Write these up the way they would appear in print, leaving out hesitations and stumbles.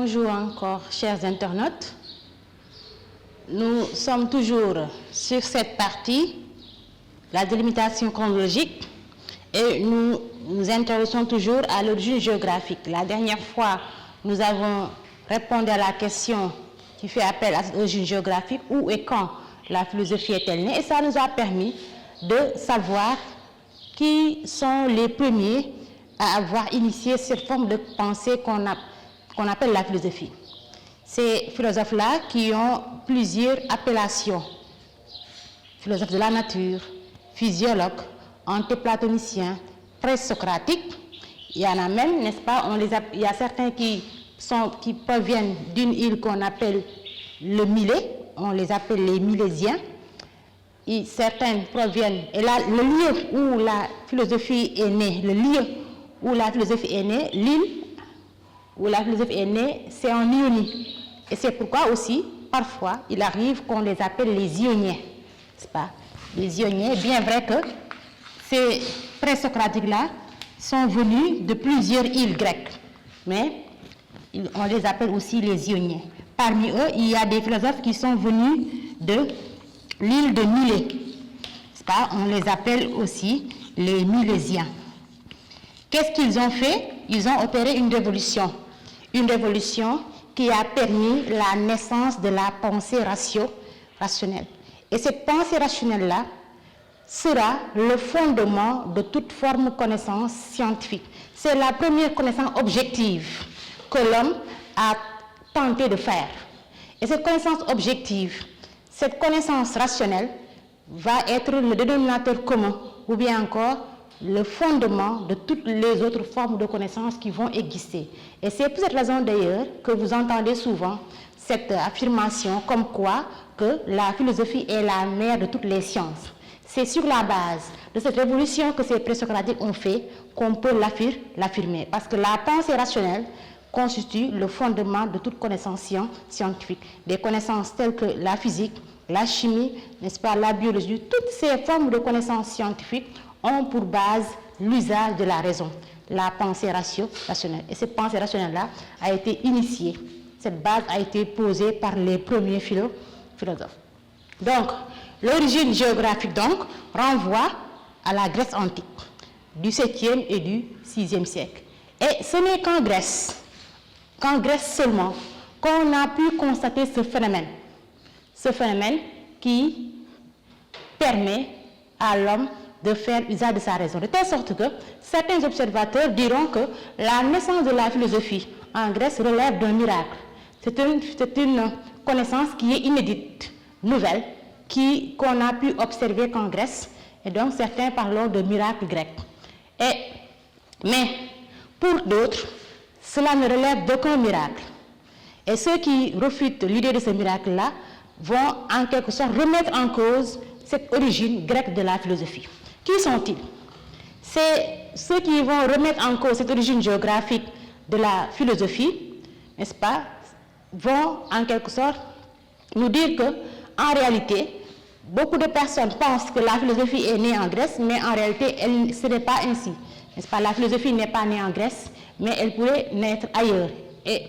Bonjour encore, chers internautes. Nous sommes toujours sur cette partie, la délimitation chronologique, et nous nous intéressons toujours à l'origine géographique. La dernière fois, nous avons répondu à la question qui fait appel à cette origine géographique, où et quand la philosophie est-elle née, et ça nous a permis de savoir qui sont les premiers à avoir initié cette forme de pensée qu'on appelle la philosophie. Ces philosophes-là qui ont plusieurs appellations: philosophes de la nature, physiologues, antéplatoniciens, présocratiques. Il y en a même, n'est-ce pas, il y a certains qui proviennent d'une île qu'on appelle le Millet, on les appelle les Milésiens. Et certains proviennent, et là, le lieu où la philosophie est née, l'île où la philosophie est née, c'est en Ionie. Et c'est pourquoi aussi, parfois, il arrive qu'on les appelle les Ioniens, n'est-ce pas? Les Ioniens, bien vrai que ces présocratiques-là sont venus de plusieurs îles grecques, mais on les appelle aussi les Ioniens. Parmi eux, il y a des philosophes qui sont venus de l'île de Milet, n'est-ce pas? On les appelle aussi les Milésiens. Qu'est-ce qu'ils ont fait? Ils ont opéré une révolution qui a permis la naissance de la pensée rationnelle. Et cette pensée rationnelle-là sera le fondement de toute forme de connaissance scientifique. C'est la première connaissance objective que l'homme a tenté de faire. Et cette connaissance objective, cette connaissance rationnelle, va être le dénominateur commun, ou bien encore le fondement de toutes les autres formes de connaissances qui vont exister. Et c'est pour cette raison d'ailleurs que vous entendez souvent cette affirmation comme quoi que la philosophie est la mère de toutes les sciences. C'est sur la base de cette révolution que ces présocratiques ont fait qu'on peut l'affirmer. Parce que la pensée rationnelle constitue le fondement de toute connaissance scientifique. Des connaissances telles que la physique, la chimie, n'est-ce pas, la biologie, toutes ces formes de connaissances scientifiques ont pour base l'usage de la raison, la pensée rationnelle. Et cette pensée rationnelle-là a été initiée. Cette base a été posée par les premiers philosophes. Donc, l'origine géographique donc renvoie à la Grèce antique, du 7e et du 6e siècle. Et ce n'est qu'en Grèce seulement, qu'on a pu constater ce phénomène qui permet à l'homme de faire usage de sa raison. De telle sorte que certains observateurs diront que la naissance de la philosophie en Grèce relève d'un miracle. C'est une connaissance qui est inédite, nouvelle, qu'on a pu observer qu'en Grèce, et donc certains parlent de miracle grec. Mais pour d'autres, cela ne relève d'aucun miracle. Et ceux qui refutent l'idée de ce miracle-là vont en quelque sorte remettre en cause cette origine grecque de la philosophie. Qui sont-ils? C'est ceux qui vont remettre en cause cette origine géographique de la philosophie, n'est-ce pas, vont en quelque sorte nous dire que, en réalité, beaucoup de personnes pensent que la philosophie est née en Grèce, mais en réalité, ce n'est pas ainsi. N'est-ce pas? La philosophie n'est pas née en Grèce, mais elle pourrait naître ailleurs. Et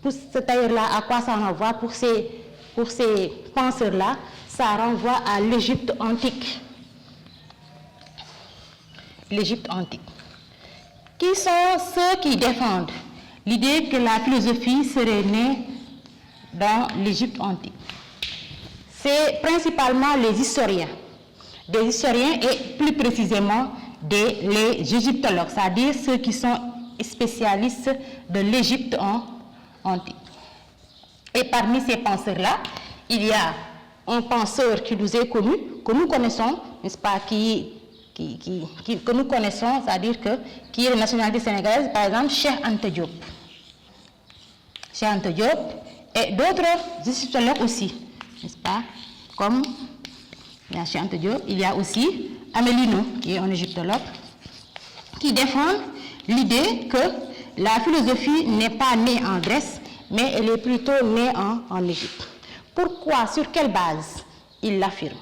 pour cet ailleurs-là, à quoi ça renvoie? Pour ces penseurs-là, ça renvoie à l'Égypte antique. L'Égypte antique. Qui sont ceux qui défendent l'idée que la philosophie serait née dans l'Égypte antique? C'est principalement les historiens. Des historiens et plus précisément les égyptologues, c'est-à-dire ceux qui sont spécialistes de l'Égypte antique. Et parmi ces penseurs-là, il y a un penseur qui nous est connu, que nous connaissons, n'est-ce pas, que nous connaissons, c'est-à-dire qui est de nationalité sénégalaise, par exemple, Cheikh Anta Diop. Cheikh Anta Diop et d'autres égyptologues aussi, n'est-ce pas, comme il y a Cheikh Anta Diop, il y a aussi Amélino, qui est un égyptologue, qui défend l'idée que la philosophie n'est pas née en Grèce, mais elle est plutôt née en Égypte. Pourquoi? Sur quelle base ils l'affirment?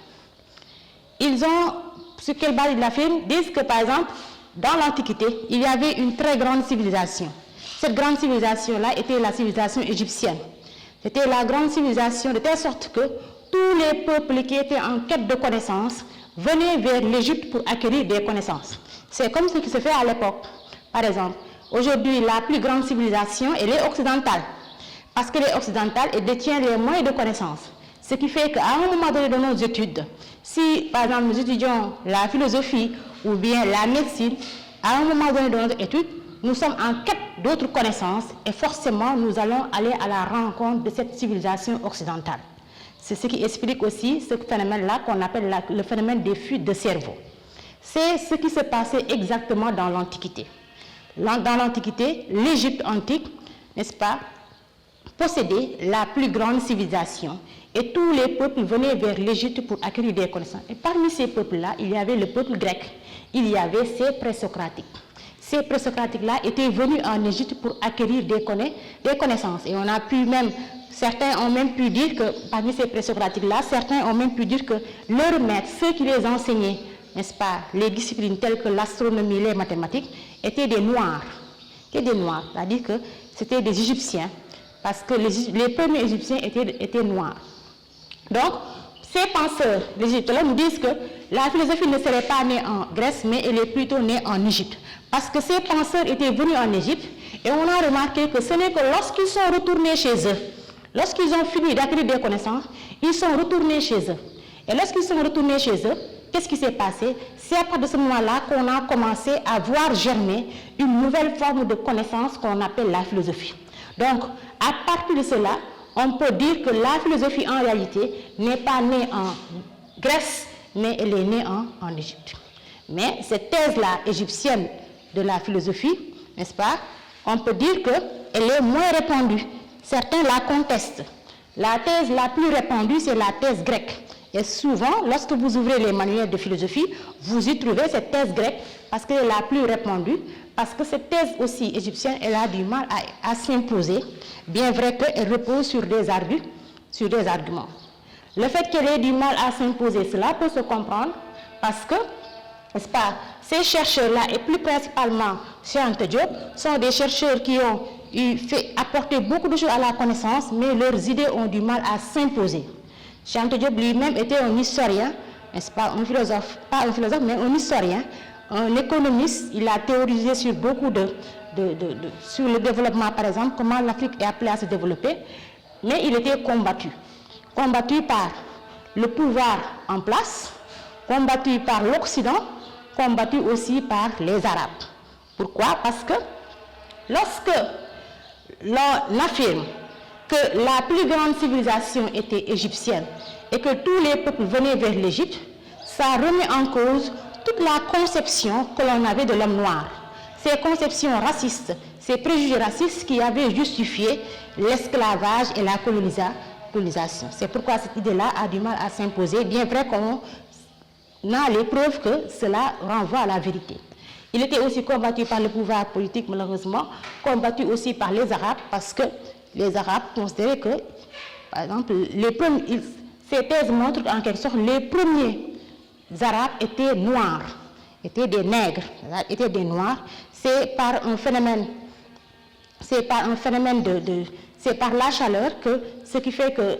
Sur quelle base ils l'affirment? Disent que, par exemple, dans l'Antiquité, il y avait une très grande civilisation. cette grande civilisation-là était la civilisation égyptienne. C'était la grande civilisation de telle sorte que tous les peuples qui étaient en quête de connaissances venaient vers l'Égypte pour acquérir des connaissances. C'est comme ce qui se fait à l'époque. Par exemple, aujourd'hui, la plus grande civilisation, elle est occidentale. Parce qu'elle est occidentale, elle détient les moyens de connaissances. Ce qui fait qu'à un moment donné de nos études, si par exemple nous étudions la philosophie ou bien la médecine, à un moment donné de notre étude, nous sommes en quête d'autres connaissances et forcément nous allons aller à la rencontre de cette civilisation occidentale. C'est ce qui explique aussi ce phénomène-là qu'on appelle le phénomène des fuites de cerveau. C'est ce qui se passait exactement dans l'Antiquité. Dans l'Antiquité, l'Égypte antique, n'est-ce pas, possédait la plus grande civilisation et tous les peuples venaient vers l'Égypte pour acquérir des connaissances. Et parmi ces peuples-là, il y avait le peuple grec, il y avait ces présocratiques. Ces présocratiques-là étaient venus en Égypte pour acquérir des connaissances. Et on a pu même, certains ont même pu dire que parmi ces présocratiques-là, certains ont même pu dire que leurs maîtres, ceux qui les enseignaient, n'est-ce pas, les disciplines telles que l'astronomie, les mathématiques, étaient des Noirs. Étaient des Noirs, c'est-à-dire que c'était des Égyptiens, parce que les premiers Égyptiens étaient noirs. Donc, ces penseurs d'Égypte-là nous disent que la philosophie ne serait pas née en Grèce, mais elle est plutôt née en Égypte. Parce que ces penseurs étaient venus en Égypte, et on a remarqué que ce n'est que lorsqu'ils sont retournés chez eux, lorsqu'ils ont fini d'acquérir des connaissances, ils sont retournés chez eux. Et lorsqu'ils sont retournés chez eux, qu'est-ce qui s'est passé? C'est à partir de ce moment-là qu'on a commencé à voir germer une nouvelle forme de connaissance qu'on appelle la philosophie. Donc, à partir de cela, on peut dire que la philosophie, en réalité, n'est pas née en Grèce, mais elle est née en Égypte. Mais cette thèse-là égyptienne de la philosophie, n'est-ce pas, on peut dire qu'elle est moins répandue. Certains la contestent. La thèse la plus répandue, c'est la thèse grecque. Et souvent, lorsque vous ouvrez les manuels de philosophie, vous y trouvez cette thèse grecque parce qu'elle est la plus répandue, parce que cette thèse aussi égyptienne, elle a du mal à s'imposer, bien vrai qu'elle repose sur des arguments. Le fait qu'elle ait du mal à s'imposer, cela peut se comprendre parce que, n'est-ce pas, ces chercheurs-là, et plus principalement Cheikh Anta Diop, sont des chercheurs qui ont fait apporter beaucoup de choses à la connaissance, mais leurs idées ont du mal à s'imposer. Cheikh Anta Diop lui-même était un historien, n'est-ce pas, un philosophe, pas un philosophe, mais un historien, un économiste. Il a théorisé sur beaucoup sur le développement, par exemple, comment l'Afrique est appelée à se développer, mais il était combattu par le pouvoir en place, combattu par l'Occident, combattu aussi par les Arabes. Pourquoi? Parce que lorsque l'on affirme que la plus grande civilisation était égyptienne et que tous les peuples venaient vers l'Égypte, ça remet en cause toute la conception que l'on avait de l'homme noir. Ces conceptions racistes, ces préjugés racistes qui avaient justifié l'esclavage et la colonisation. C'est pourquoi cette idée-là a du mal à s'imposer, bien vrai qu'on a les preuves que cela renvoie à la vérité. Il était aussi combattu par le pouvoir politique, malheureusement, combattu aussi par les Arabes, parce que les Arabes considéraient que, par exemple, ces thèses montrent en quelque sorte les premiers Arabes étaient noirs, étaient des nègres, étaient des noirs. C'est par un phénomène c'est par la chaleur que ce qui fait que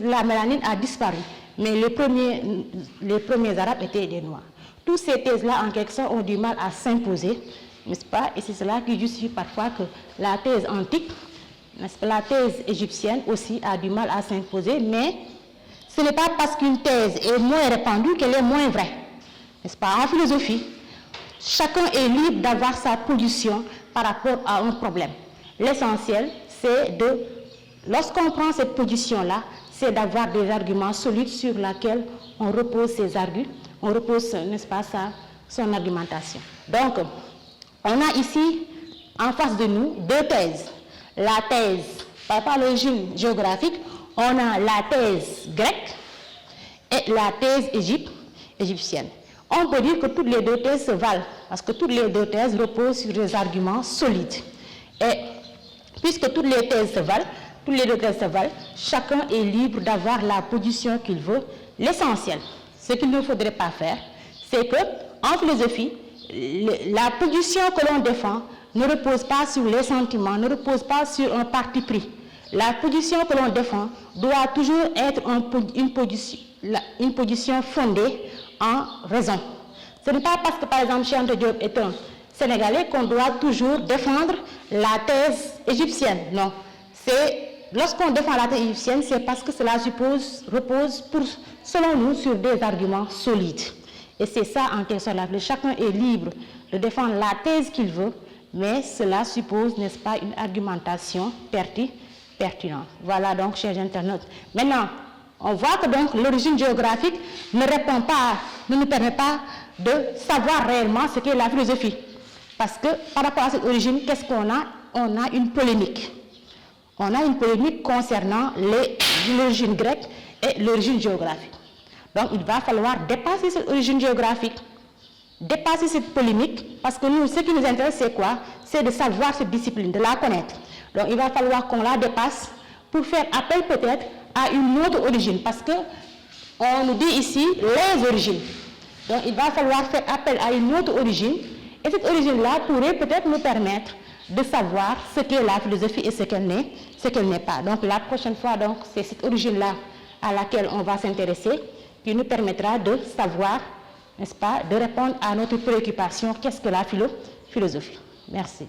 la mélanine a disparu. Mais les premiers Arabes étaient des noirs. Toutes ces thèses-là, en quelque sorte, ont du mal à s'imposer, n'est-ce pas? Et c'est cela qui justifie parfois que la thèse antique, n'est-ce pas, la thèse égyptienne aussi a du mal à s'imposer, mais ce n'est pas parce qu'une thèse est moins répandue qu'elle est moins vraie. N'est-ce pas? En philosophie, chacun est libre d'avoir sa position par rapport à un problème. L'essentiel, c'est lorsqu'on prend cette position-là, c'est d'avoir des arguments solides sur lesquels on repose ses arguments, on repose, n'est-ce pas, son argumentation. Donc, on a ici, en face de nous, deux thèses. La thèse par l'origine géographique, on a la thèse grecque et la thèse égyptienne. On peut dire que toutes les deux thèses se valent, parce que toutes les deux thèses reposent sur des arguments solides. Et puisque toutes les thèses se valent, chacun est libre d'avoir la position qu'il veut. L'essentiel, ce qu'il ne faudrait pas faire, c'est que, en philosophie, la position que l'on défend ne repose pas sur les sentiments, ne repose pas sur un parti pris. La position que l'on défend doit toujours être une position fondée en raison. Ce n'est pas parce que, par exemple, Cheikh Anta Diop est un Sénégalais qu'on doit toujours défendre la thèse égyptienne. Non. Lorsqu'on défend la thèse égyptienne, c'est parce que cela repose, selon nous, sur des arguments solides. Et c'est ça, en quelque sorte, chacun est libre de défendre la thèse qu'il veut, mais cela suppose, n'est-ce pas, une argumentation pertinente. Voilà donc, chers internautes. Maintenant, on voit que donc l'origine géographique ne nous permet pas de savoir réellement ce qu'est la philosophie. Parce que par rapport à cette origine, qu'est-ce qu'on a? On a une polémique. On a une polémique concernant l'origine grecque et l'origine géographique. Donc il va falloir dépasser cette origine géographique, dépasser cette polémique, parce que nous, ce qui nous intéresse, c'est quoi? C'est de savoir cette discipline, de la connaître. Donc il va falloir qu'on la dépasse pour faire appel peut-être à une autre origine, parce que on nous dit ici les origines. Donc il va falloir faire appel à une autre origine, et cette origine-là pourrait peut-être nous permettre de savoir ce qu'est la philosophie et ce qu'elle n'est pas. Donc la prochaine fois, donc, c'est cette origine-là à laquelle on va s'intéresser, qui nous permettra de savoir, n'est-ce pas, de répondre à notre préoccupation, qu'est-ce que la philosophie. Merci.